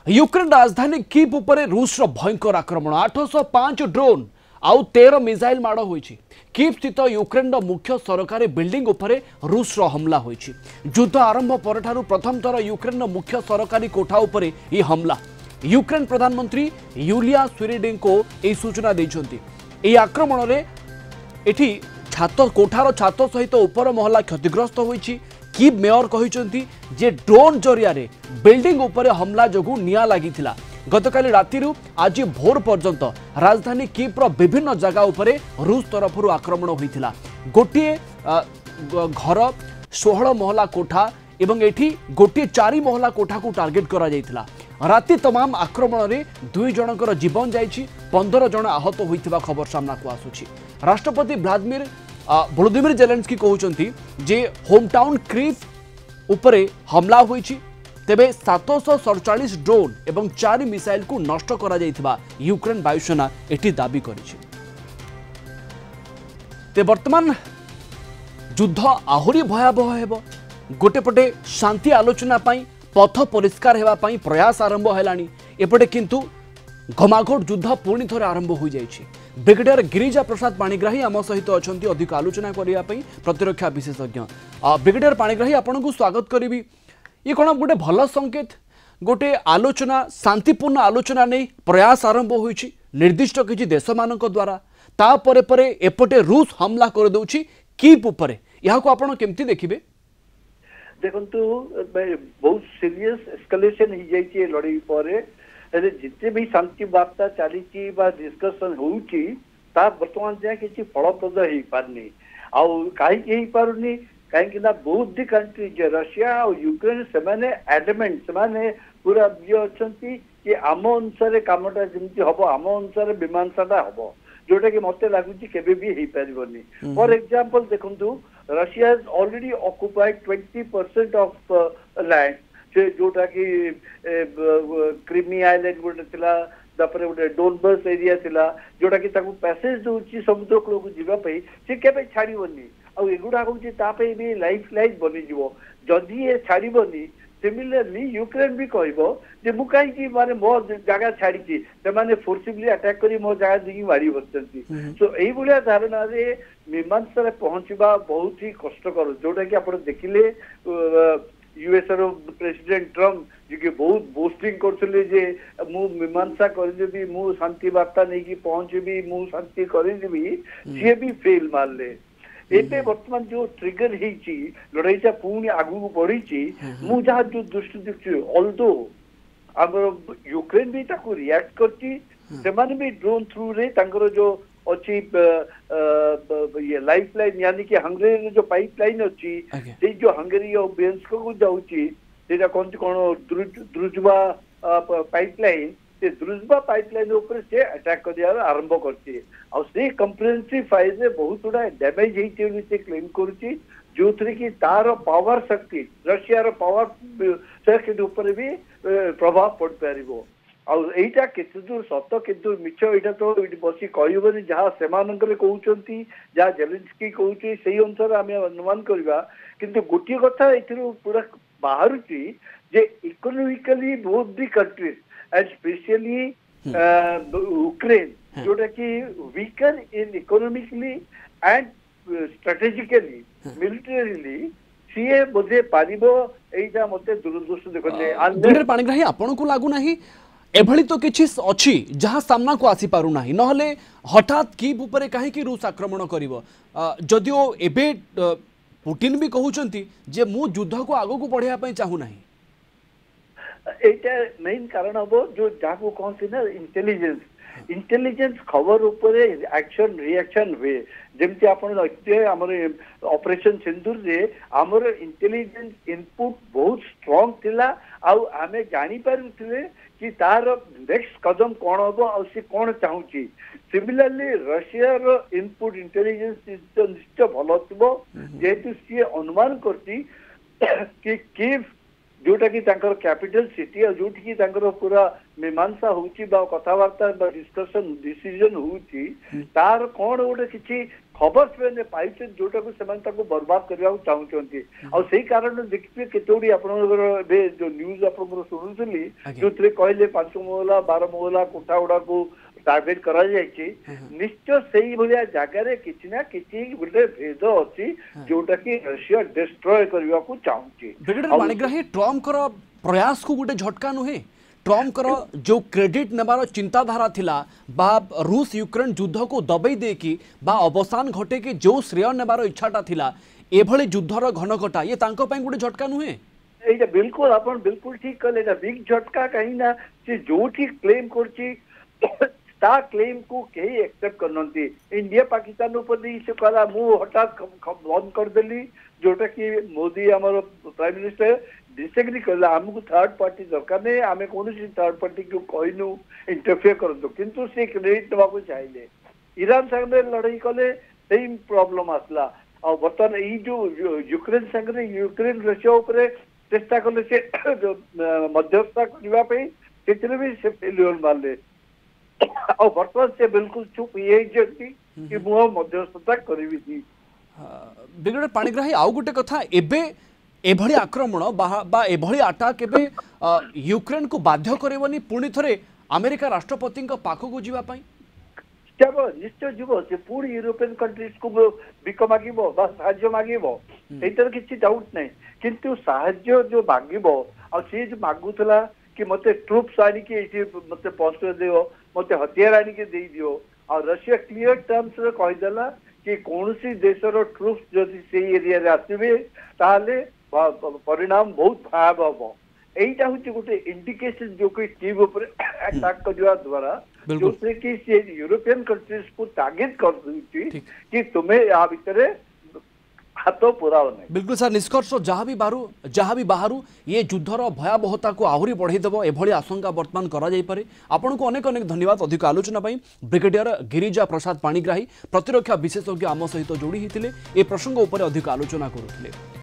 Ukraine राजधानी Kyiv उपरे रूस भयंकर आक्रमण 805 ड्रोन आउ 13 मिसाइल माड़ होईछि। कीव स्थित यूक्रेन मुख्य सरकारी बिल्डिंग उपरे रूस हमला होईछि। युद्ध आरंभ परठारु प्रथम थर यूक्रेन मुख्य सरकारी कोठा उपरे यह हमला। यूक्रेन प्रधानमंत्री यूलिया स्विरिडेंको यह सूचना देइछन्ति। एही आक्रमण रे एठी छात कोठार छात सहित उपर महला क्षतिग्रस्त होईछि। कीव मेयर कहिसंती जे ड्रोन जरिया रे बिल्डिंग उपरे हमला जोगु निया लागिथिला। गतकाली रातिरु आज भोर पर्यंत राजधानी कीव विभिन्न जगह उपरे रूस तरफरु आक्रमण होइथिला। गोटिए घर 16 महला कोठा एवं एठी गोटिए 4 महला कोठा को टार्गेट करा जाइथिला। राति तमाम आक्रमण रे 2 जनकर जीवन जाइछि, 15 जन आहत होइथिबा खबर सामना को आसुछि। राष्ट्रपति व्लादिमीर जेलेंस्की कहउचंती जे होम टाउन कीव उपरे हमला होइछि। तेबे 747 ड्रोन एवं 4 मिसाइल को नष्ट करा जाइथिबा यूक्रेन वायुसेना एटी दाबी करिछि। ते वर्तमान युद्ध आहुरी भयावह हेबो। गोटेपटे शांति आलोचना पाई पथ परिष्कार हेबा पाई प्रयास आरंभ हेलानी, एपटे किंतु घमाघोट युद्ध पुणी थोड़े आरंभ हो जाइछि। ब्रिगेडियर गिरिजा प्रसाद पाणिग्राही आम सहित अच्छा अधिक आलोचना करने प्रतिरक्षा विशेषज्ञ। ब्रिगेडियर पाणिग्राही आपन को स्वागत करी। ये कौन गोटे भल संकेत, गोटे आलोचना शांतिपूर्ण आलोचना नहीं प्रयास आरंभ होइछि निर्दिष्ट किछि देश मानक द्वारा, तापरे परे एपटे रूस हमला कर दउछि कीव उपरे, यहाँ को आपण केमती देखिबे? देखंतु बहुत सीरियस एस्केलेशन हो जाइए लड़ाई पर जिते भी शांति वार्ता चली डिस्कसन होउची ता वर्तमान जाए किसी फलप्रद हो पारनी। कहीं पारुनी कहीं बहुत दी कंट्री रशिया और यूक्रेन से एडमेंट से पूरा ये अच्छा कि आम अनुसार कामटा जमी हम आम अनुसार मीमांसाटा हम जोटा कि मत लगुच के पारनी। फॉर एग्जांपल देखंतु Russia has already occupied 20% of land से जोटा कि क्रीमी आइलैंड गोटे थिला, तापर गोटे डोनबस एरिया थिला जोटा कि ताकू पैसेज दोची समुद्र कूल को जीवा पे से केबे छाड़ीबनी। आ एगुडा होची तापे भी लाइफ लाइन बनी जीवो जदी ए छाड़ीबनी। सिमिलरली यूक्रेन भी कहबो जे मु काई कि माने मो जगह छाड़ी छी से माने फोर्सिबली अटैक करी मो जगह दिगी मारी बसंती। सो एई बुलिया धारणा रे मीमांसा रे पहुंचबा बहुत ही कष्टकर, जोटा कि आपण देखिले यूएस रो प्रेसिडेंट ट्रम्प जी बहुत बोस्टिंग करथिले जे मु मीमांसा करदेबी, मु शांति वार्ता नहीं कि पहुंचबी, मु शांति करदेबी, सी भी फेल मारले। एते वर्तमान जो ट्रिगर हेची लड़ाईटा पुणी आगु बढ़ी मु जहाँ जो दृष्टि देखी ऑल्दो आमर यूक्रेन भी ताको रिएक्ट करची से माने भी ड्रोन थ्रू रे तांकर जो अच्छी ये लाइफ लाइन यानी कि हंगरी जो पाइपलाइन अच्छी से जो हंगरी और बेल्स्को को जाऊँगी सेटा कौन द्रुजबा पाइपलाइन से द्रुजबा पाइपलाइन ऊपर से अटैक कर आरंभ करती और से कंप्रेहेंसिव फाइल रे बहुत गुड़ा डैमेज होती से क्लेम करुच्ची जो थी कि तार पावर शक्ति रशिया रो पावर शक्ति ऊपर भी प्रभाव पड़ पार। और यहीटा केते दूर सत केते दूर मिछ एटा तो बसी कहबनी जहाँ से कहते जहाँ जेलेंस्की कहूँ से अनुसार आम अनुमान करवा। किंतु गोटे कथा ए पूरा बाहर जे इकोनॉमिकली बहुत दी कंट्रीज एंड स्पेशली यूक्रेन जोटा कि weaker in economically and strategically militarily CA बोधे पारिबो एटा मते दुरदृष्ट देखते। पाणिग्राही आपन को लागु नाही एभली तो किछि अछि जहाँ सामना को आसी पारु नाही, नहले हठात कीव उपरे काहे कि रूस आक्रमण करिवो? जदिओ एबे पुतिन भी कहउचंती जे मु युद्ध को आगो को बढ़िया पई चाहू नाही। एटा मेन कारण हबो जो जाको कहते ना इंटेलिजेंस खबर ऊपर एक्शन रिएक्शन हुए जमती आपण आमर ऑपरेशन सिंदूर रे आमर इंटेलिजेंस इनपुट बहुत स्ट्रांग थिला आउ आमे जानी पारुथिले कि तार नेक्स्ट कदम कौन हम और सी कौन चाहूँगी। सिमिलरली रशिया रो इनपुट इंटेलिजेंस निश्चय भल थो जेहेतु सी अनुमान करती कि कीव जोटा कि कैपिटल सिटी और जोटी कि पूरा मीमांसा होची बा कथबार्ता डिस्कशन डिसीजन होची तार कौन गोटे किसी खबर से पाई जोटा को से बर्बाद करने चाहते और से कारण देखिए केतोड़ी आपंकर जो न्यूज आप शुणुली जो कहले 5 महला 12 महला कोठा गुड़ा को टार्गेट करा निश्चय से भाया जगार किसी ना किसी गोटे भेद अच्छी जोटा कि रशिया डिस्ट्रॉय करने को चाहूँगी। ब्रिगेडियर पाणिग्राही ट्रम्प प्रयास को गोटे झटका नुहे ट्रम्प जो क्रेडिट नेबार चिंताधारा थिला बा रूस यूक्रेन युद्ध को दबई देकी बा अवसान घटे कि जो श्रेय नेबार इच्छाटा थिला एभली युद्धर घनघटा ये तांको पई गोटे झटका नुहे। एटा बिल्कुल आपण बिल्कुल ठीक कहले एटा बिग झटका कहीं ना से जो ठीक क्लेम करची ता क्लेम को कहीं एक्सेप्ट करनती इंडिया पाकिस्तान ऊपर से कहला मु हठात बंद कर देली जोटा कि मोदी आमर प्राइम मिनिस्टर डिसएग्री करला हमको थर्ड पार्टी दरकार नहीं आमे कौन थर्ड पार्टी को कहनु इंटरफेयर करतो किंतु से क्रेडिट दबा चाहिए ईरान संगे लड़ाई कले सेम प्रॉब्लम आसला और बर्तमान ये जो यूक्रेन संगे यूक्रेन रशिया ऊपर चेष्टा कले से मध्यस्थता करने से भी से फेल्यूर मारले और बर्तमान से बिल्कुल चुप ये कि मु मध्यस्थता करी ब्रिगेडियर पाणिग्राही आउ गोटे कथा एबे एभली आक्रमण बा एभली अटैक एबे यूक्रेन को बाध्य करबनी पुणी थरे अमेरिका राष्ट्रपति पाखक जीवा पई जब निश्चय जीव से पूरी यूरोपियन कंट्रीज को बिक मागिब बा साहाय्य मागिब एतर किछि डाउट नहीं किंतु साहाय्य जो मागिब और से जो मागुतला कि मते ट्रूप्स आनी के एठी मते पहुंच दियो मते हथियार आनी के दे दियो और रशिया क्लियर टर्म्स रे कहि देला कि कौन सी देशर ट्रूप्स जदि से एरिया रे आसीबे ताले परिणाम बहुत भयावह हम यहीटा हूँ गोटे इंडिकेशन जो कि टीम ऊपर अटैक करने द्वारा जो कि यूरोपियन कंट्रीज को टार्गेट कर दूची कि तुम्हें या भितर हाथ पुराव नहीं। बिल्कुल सर निष्कर्ष जहाँ भी बाहर ये युद्धर भयावहता को आहरी बढ़ईदेव एभली आशंका वर्तमान करा आपन को अनेक अनेक धन्यवाद अधिक आलोचना ब्रिगेडियर गिरिजा प्रसाद पाणिग्राही प्रतिरक्षा विशेषज्ञ आम सहित जोड़ी होते ए प्रसंग उपर अधिक आलोचना करुले।